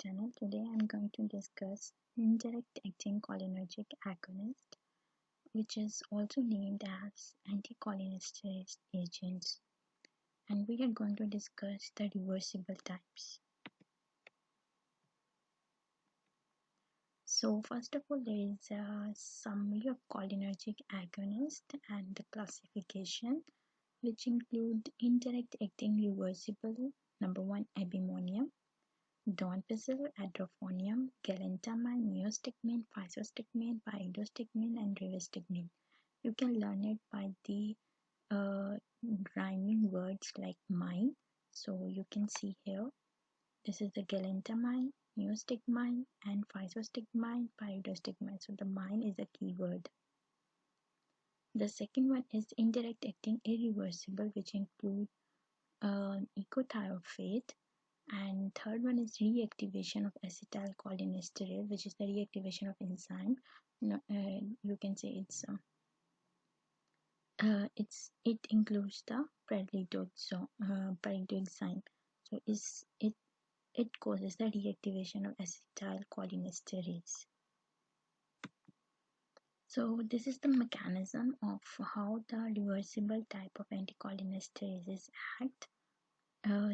channel. Today I'm going to discuss indirect acting cholinergic agonist, which is also named as anticholinesterase agents, and we are going to discuss the reversible types. So first of all, there is a summary of cholinergic agonist and the classification, which include indirect acting reversible. Number 1, abimonium, donepezil, EDROPHONIUM, galantamine, NEOSTIGMINE, physostigmine, pyridostigmine, and rivastigmine. You can learn it by the rhyming words like mine. So you can see here, this is the galantamine, NEOSTIGMINE, and physostigmine, pyridostigmine. So the mine is a keyword. The second one is indirect acting irreversible, which include ecothiopate. And third one is reactivation of acetylcholinesterase, which is the reactivation of enzyme. You can say it includes the pyridoxine. So it causes the reactivation of acetylcholinesterase. So this is the mechanism of how the reversible type of anticholinesterases act.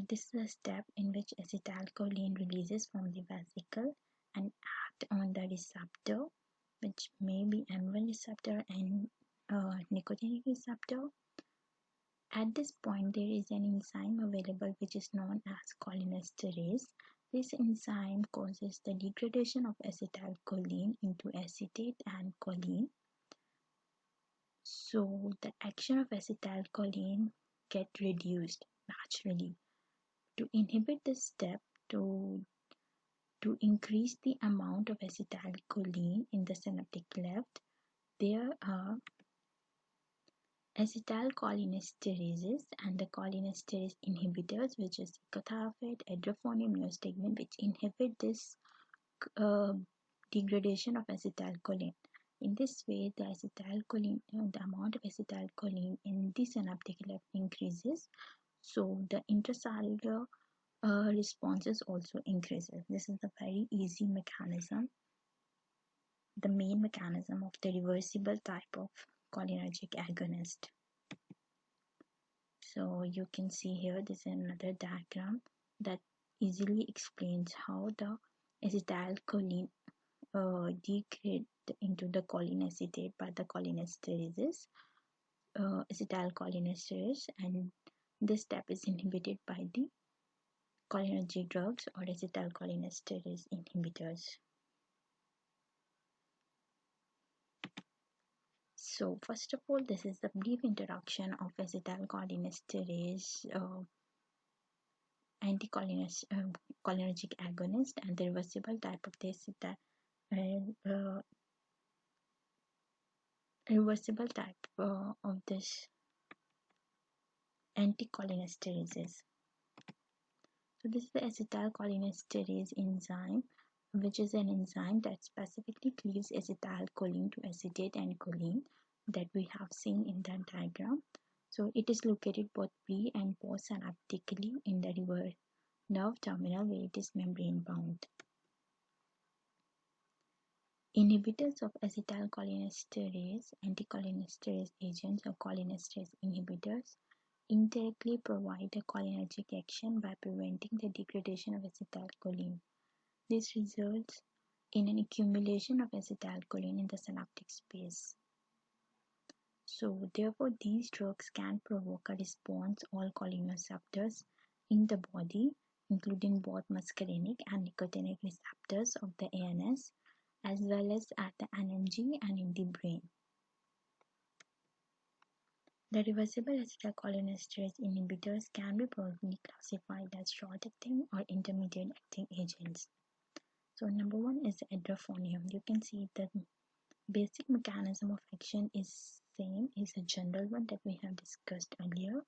This is a step in which acetylcholine releases from the vesicle and act on the receptor, which may be M1 receptor and nicotinic receptor. At this point, there is an enzyme available which is known as cholinesterase. This enzyme causes the degradation of acetylcholine into acetate and choline. So the action of acetylcholine get reduced naturally. To inhibit this step, to increase the amount of acetylcholine in the synaptic cleft, there are acetylcholinesterases and the cholinesterase inhibitors, which is ecothiopate, EDROPHONIUM, NEOSTIGMINE, which inhibit this degradation of acetylcholine. In this way, the amount of acetylcholine in the synaptic cleft increases, so the intracellular responses also increases. This is a very easy mechanism, the main mechanism of the reversible type of cholinergic agonist. So you can see here, this is another diagram that easily explains how the acetylcholine degrade into the cholineacetate by the cholinesterases, acetylcholinesterase, and this step is inhibited by the cholinergic drugs or acetylcholinesterase inhibitors. So first of all, this is the brief introduction of acetylcholinesterase anticholinergic agonist and the reversible type of the reversible type of this anticholinesterases. So this is the acetylcholinesterase enzyme, which is an enzyme that specifically cleaves acetylcholine to acetate and choline that we have seen in the diagram. So it is located both pre and post synaptically in the nerve terminal where it is membrane bound. Inhibitors of acetylcholinesterase, anticholinesterase agents or cholinesterase inhibitors indirectly provide a cholinergic action by preventing the degradation of acetylcholine. This results in an accumulation of acetylcholine in the synaptic space. So therefore, these drugs can provoke a response all cholinereceptors in the body, including both muscarinic and nicotinic receptors of the ANS, as well as at the NMG and in the brain. The reversible acetylcholinesterase inhibitors can be broadly classified as short-acting or intermediate-acting agents. So number 1 is EDROPHONIUM. You can see the basic mechanism of action is same, is a general one that we have discussed earlier.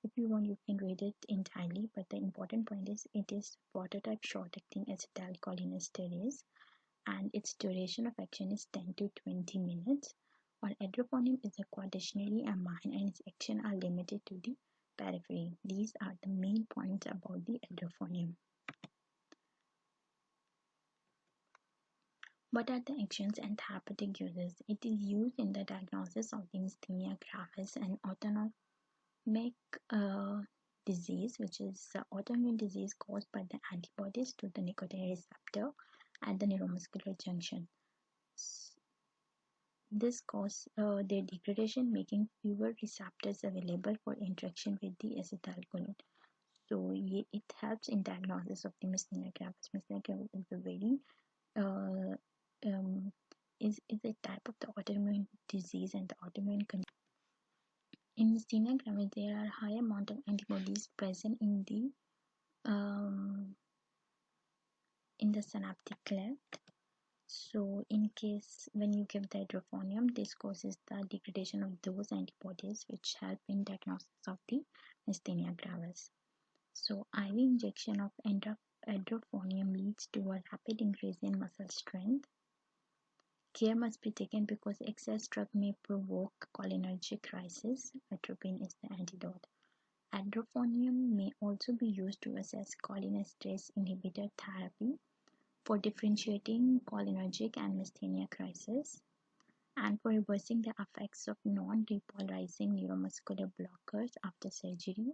If you want, you can read it entirely, but the important point is it is prototype short-acting acetylcholinesterase and its duration of action is 10 to 20 minutes. While EDROPHONIUM is a quadrationally amine and its action are limited to the periphery. These are the main points about the EDROPHONIUM. What are the actions and therapeutic uses? It is used in the diagnosis of the myasthenia gravis and autonomic disease, which is autoimmune disease caused by the antibodies to the nicotinic receptor at the neuromuscular junction. This causes their degradation, making fewer receptors available for interaction with the acetylcholine. So it helps in diagnosis of the myasthenia gravis. Myasthenia gravis is a very uh, um, is a type of the autoimmune disease and the autoimmune condition. In myasthenia gravis, there are high amount of antibodies present um, in the synaptic cleft. So in case when you give the EDROPHONIUM, this causes the degradation of those antibodies which help in diagnosis of the myasthenia gravis. So IV injection of EDROPHONIUM leads to a rapid increase in muscle strength. Care must be taken because excess drug may provoke cholinergic crisis. Atropine is the antidote. EDROPHONIUM may also be used to assess cholinesterase inhibitor therapy for differentiating cholinergic and myasthenia crisis, and for reversing the effects of non-repolarizing neuromuscular blockers after surgery.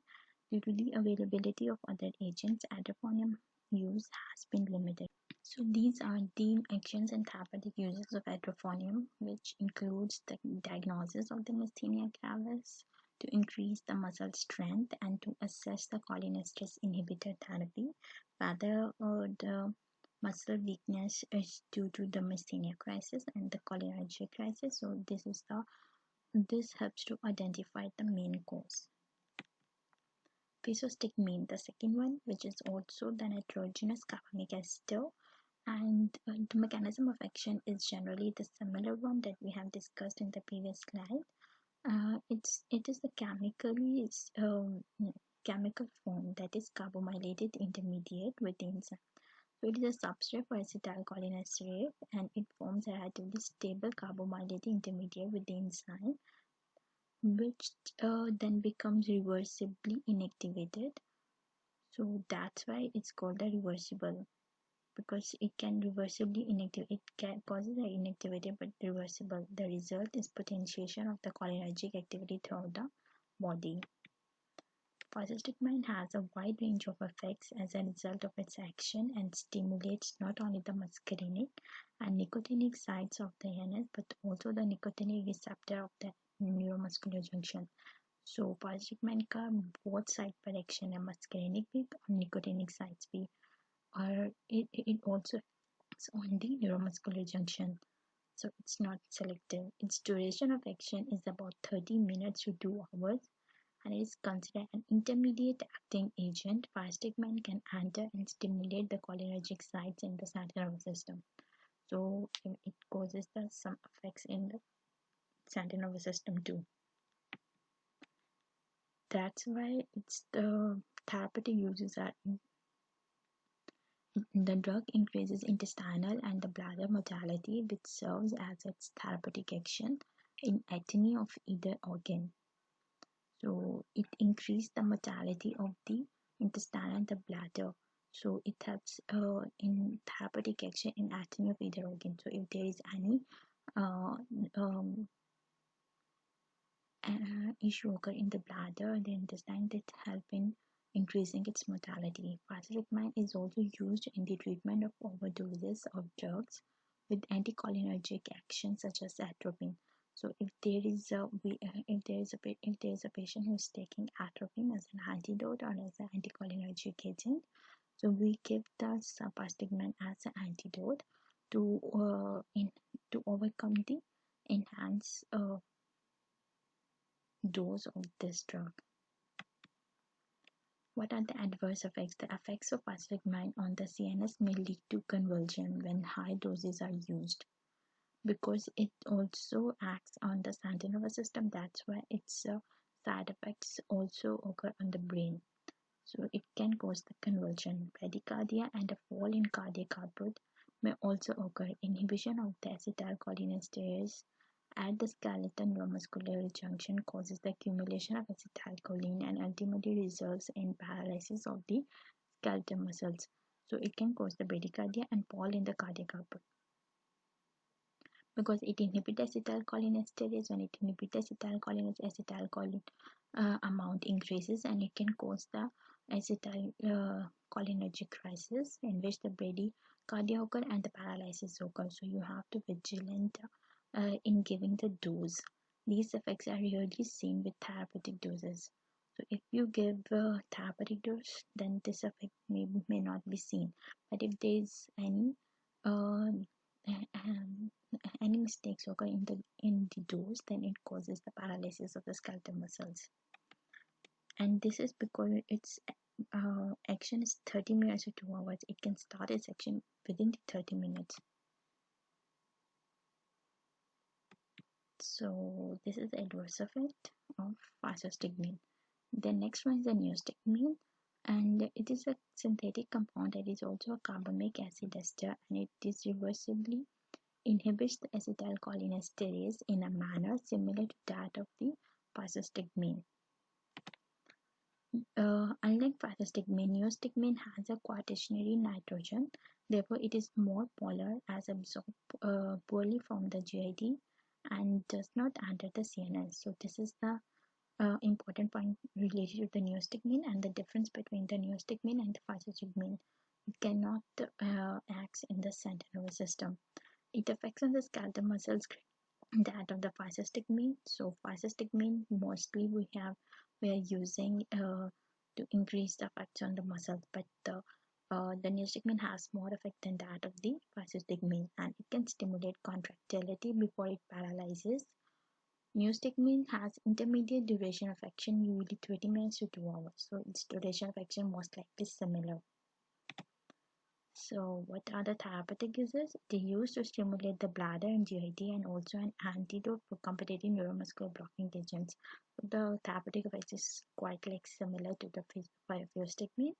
Due to the availability of other agents, EDROPHONIUM use has been limited. So these are the actions and therapeutic uses of EDROPHONIUM, which includes the diagnosis of the myasthenia gravis, to increase the muscle strength, and to assess the cholinesterase inhibitor therapy, whether the muscle weakness is due to the myasthenia crisis and the cholinergic crisis. So this helps to identify the main cause. Physostigmine, the second one, which is also the nitrogenous carbonic ester, and the mechanism of action is generally the similar one that we have discussed in the previous slide. It is the chemical form, that is carboxylated intermediate with the enzyme. So it is a substrate for acetylcholinesterase, and it forms a relatively stable carboxylated intermediate with the enzyme, which then becomes reversibly inactivated. So that's why it's called a reversible, because it can reversibly inactivate. It can causes the inactivity but reversible. The result is potentiation of the cholinergic activity throughout the body. Physostigmine has a wide range of effects as a result of its action, and stimulates not only the muscarinic and nicotinic sites of the NS but also the nicotinic receptor of the neuromuscular junction. So physostigmine का both side पर action है, muscarinic भी और nicotinic sites भी, or it also acts on the neuromuscular junction. So it's not selective. Its duration of action is about 30 minutes to 2 hours, and it is considered an intermediate acting agent. Physostigmine can enter and stimulate the cholinergic sites in the central nervous system. So it causes some effects in the central nervous system too. That's why it's the therapeutic uses are the drug increases intestinal and the bladder motility, which serves as its therapeutic action in atony of either organ. So it increases the motility of the intestine and the bladder. So it helps in therapeutic action in atony of either organ. So if there is any uh, um, issue occur in the bladder and the intestine, that help in increasing its mortality. Physostigmine is also used in the treatment of overdoses of drugs with anticholinergic action such as atropine. So if there is a patient who is taking atropine as an antidote or as an anticholinergic agent, so we give the physostigmine as an antidote to to overcome the enhanced dose of this drug. What are the adverse effects? The effects of physostigmine on the CNS may lead to convulsion when high doses are used, because it also acts on the central nervous system. That's why its side effects also occur on the brain. So it can cause the convulsion, bradycardia, and a fall in cardiac output may also occur. Inhibition of the acetylcholinesterase at the skeletal neuromuscular junction causes the accumulation of acetylcholine and ultimately results in paralysis of the skeletal muscles. So it can cause the bradycardia and fall in the cardiac output. because it inhibits acetylcholinesterase. When it inhibits acetylcholine amount increases, and it can cause the acetylcholinergic crisis in which the bradycardia occur and the paralysis occur. So you have to be vigilant in giving the dose. These effects are rarely seen with therapeutic doses. So if you give therapeutic dose, then this effect may not be seen. But if there is uh, any mistakes occur in the dose, then it causes the paralysis of the skeletal muscles. And this is because its action is 30 minutes to 2 hours. It can start its action within the 30 minutes. So this is the adverse effect of physostigmine. The next one is the neostigmine, and it is a synthetic compound that is also a carbamic acid ester, and it is reversibly inhibits the acetylcholinesterase in a manner similar to that of the physostigmine. Unlike physostigmine, neostigmine has a quaternary nitrogen, therefore it is more polar as absorbed poorly from the GIT and does not enter the CNS. So this is the important point related to the neostigmine and the difference between the neostigmine and the physostigmine. It cannot act in the central nervous system. It affects on the skeletal muscles that of the physostigmine. So physostigmine mostly we are using to increase the effects on the muscles, but the neostigmine has more effect than that of the physostigmine, and it can stimulate contractility before it paralyzes. Neostigmine has intermediate duration of action, usually 20 minutes to 2 hours, so its duration of action most likely similar. So what are the therapeutic uses? They used to stimulate the bladder and GIT, and also an antidote for competitive neuromuscular blocking agents. The therapeutic effect is quite like similar to the physostigmine.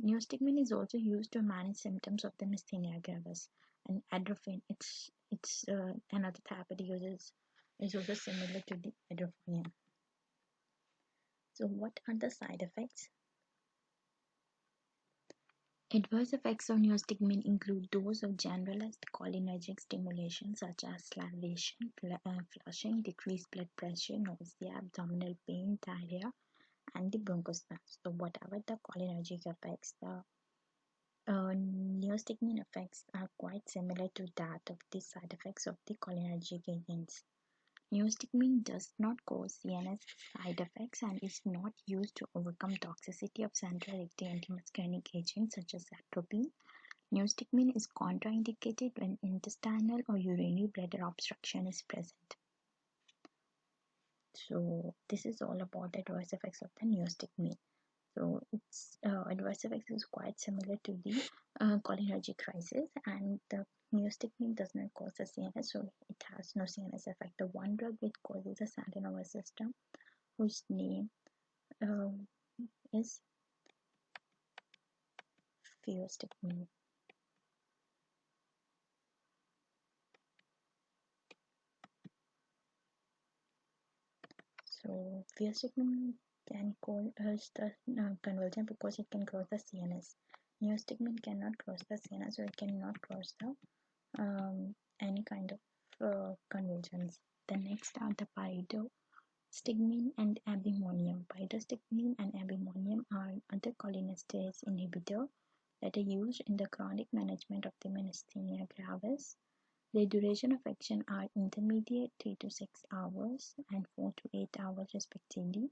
Neostigmine is also used to manage symptoms of the myasthenia gravis. And atropine, it's another therapeutic uses is also similar to the EDROPHONIUM. So what are the side effects? Adverse effects of neostigmine include those of generalized cholinergic stimulation such as salivation, flushing, decreased blood pressure, nausea, abdominal pain, diarrhea, and the bronchospasm. So whatever the cholinergic effects, the neostigmine effects are quite similar to that of the side effects of the cholinergic agents. Neostigmine does not cause CNS side effects and is not used to overcome toxicity of central acting antimuscarinic agents such as atropine. Neostigmine is contraindicated when intestinal or urinary bladder obstruction is present. So this is all about the adverse effects of the neostigmine. So its adverse effects is quite similar to the cholinergic crisis, and the neostigmine does not cause the CNS, so it has no CNS effect. The one drug which causes the central nervous system, whose name is physostigmine. So physostigmine can cause the conversion because it can cause the CNS. Neostigmine cannot cause the CNS, so it cannot cause the any kind of conversions. The next are the pyridostigmine and abimonium. Pyridostigmine and abimonium are other cholinesterase inhibitor that are used in the chronic management of the myasthenia gravis. The duration of action are intermediate 3 to 6 hours and 4 to 8 hours respectively,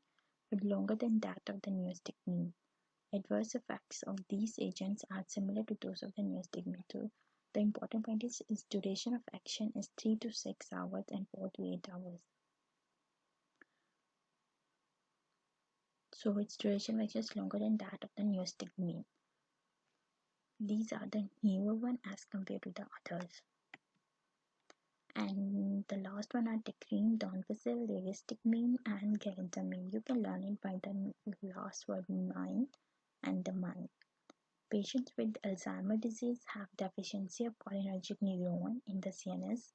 but longer than that of the neostigmine. Adverse effects of these agents are similar to those of the neostigmine. So the important point is duration of action is 3 to 6 hours and 4 to 8 hours. So its duration of action is longer than that of the neostigmine. These are the newer one as compared to the others. And the last one are tacrine, donepezil.rivastigmine, and galantamine. You can learn it by the last word 9 and the mine. Patients with Alzheimer's disease have deficiency of cholinergic neuron in the CNS.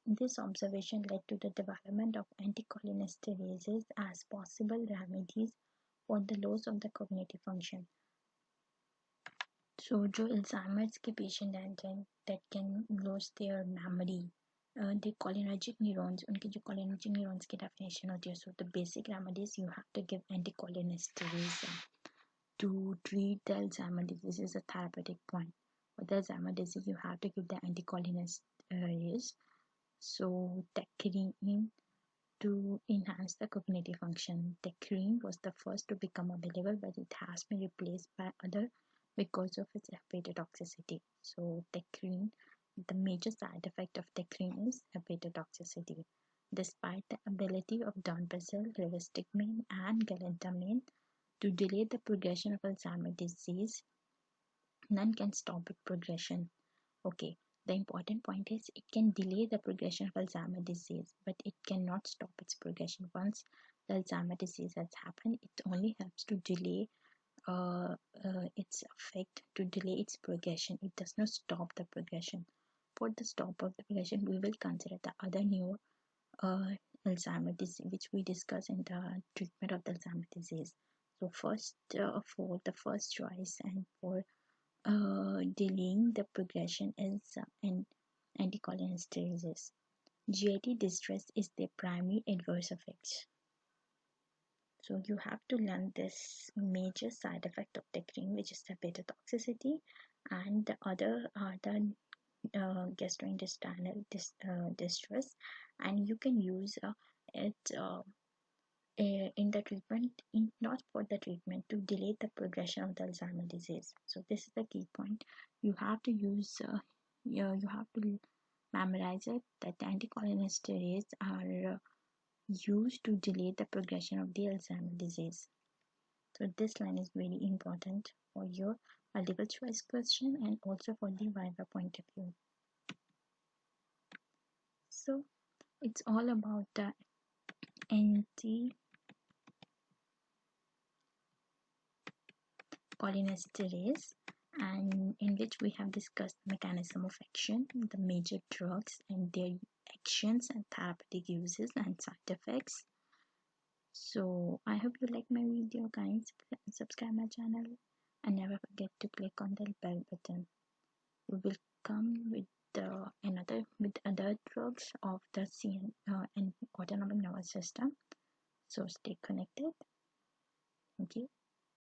This observation led to the development of aAnticholinesterases as possible remedies for the loss of the cognitive function. So जो Alzheimer's के patient हैं that can lose their memory, the cholinergic neurons, उनके जो cholinergic neurons की definition होती है, so the basic remedies you have to give anticholinesterase to treat the Alzheimer's disease is a therapeutic point. For the Alzheimer's disease, you have to give the anticholinesterase, so tacrine to enhance the cognitive function. Tacrine was the first to become available, but it has been replaced by other because of its hepatotoxicity. So tacrine, the major side effect of tacrine is hepatotoxicity. Despite the ability of donepezil.rivastigmine and galantamine to delay the progression of Alzheimer's disease, none can stop its progression. Okay, the important point is it can delay the progression of Alzheimer's disease, but it cannot stop its progression. Once the Alzheimer's disease has happened, it only helps to delay its effect, to delay its progression. It does not stop the progression. For the stop of the progression, we will consider the other new Alzheimer's disease, which we discuss in the treatment of the Alzheimer's disease. So first, for the first choice and for delaying the progression is an anticholinesterase. GIT distress is the primary adverse effects. So you have to learn this major side effect of tacrine, which is the hepatotoxicity, and the other are the gastrointestinal distress, and you can use it in the treatment, not for the treatment, to delay the progression of the Alzheimer's disease. So this is the key point. You have to use, you have to memorize it, that anticholinesterase are used to delay the progression of the Alzheimer's disease. So this line is very important for your multiple choice question and also for the Viva point of view. So it's all about the aAnticholinesterase, and in which we have discussed mechanism of action, the major drugs and their actions and therapeutic uses and side effects. So I hope you like my video, guys. Subscribe my channel and never forget to click on the bell button. We will come with other drugs of the and autonomic nervous system. So stay connected. Thank you.